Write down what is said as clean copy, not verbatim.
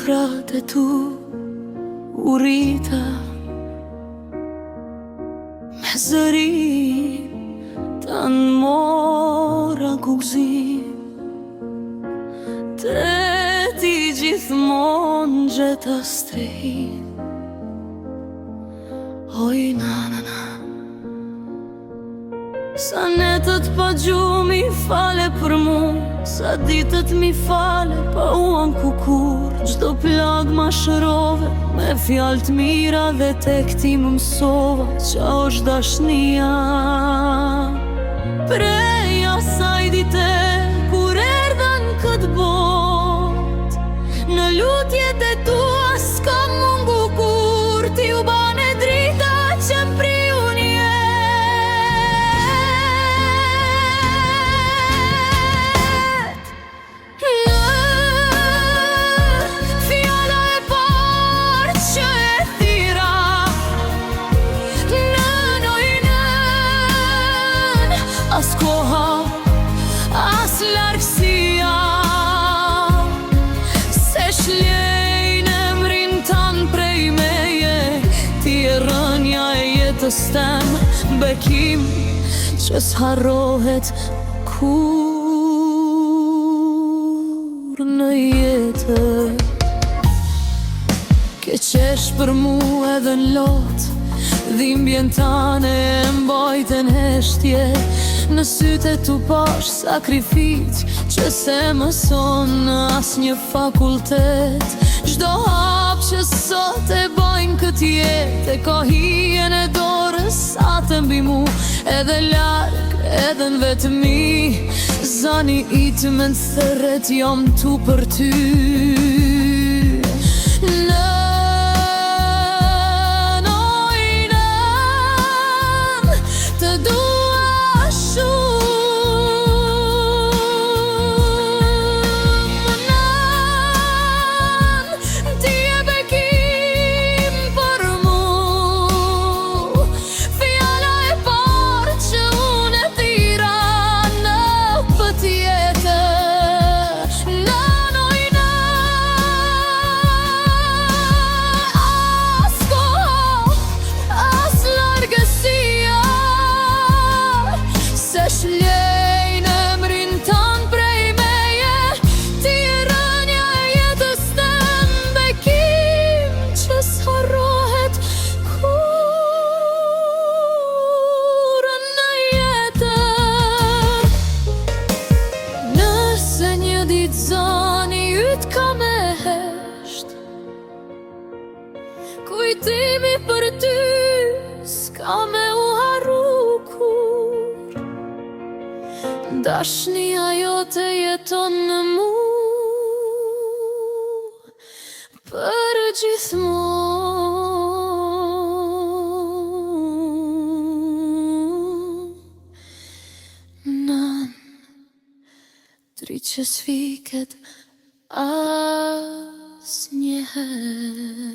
krahët e tu u rita me zërim të mora guzim te ti gjithmonë gjeta strehim. Oj na sa netët pa gjumë mi fale për mu, sa ditët mi fale pa uan kukur. Gjdo plag ma shërove me fjallë të mira dhe tek ti më mësova qa është dashnia. Prej asaj dite kur erdhen këtë bot, në lutjet e tua s'ka mungu kur ti u bane drita që pri unë as koha, as largësia se shlejnë emrin tanë prej meje. Ti e rënja e jetës tem, bekim që s'harrohet kur në jetë. Ke qesh për mu edhe në lot, dhimbjen tane e mbajten heshtje. Në syte tu pash sakrific që se mëson në as një fakultet. Gjdo hap që sot e bojnë këtë jetë e ka hijen e dorës sa të mbi mu, edhe larg edhe në vetëmi. Zani i të më në thërret jam tu për ty. Zani yt ka me hesht, kujtimi për ty s'ka me u harru kur. Dashnia jote jeton në mu për gjithmonë. Tri që s'fiket as njëherë.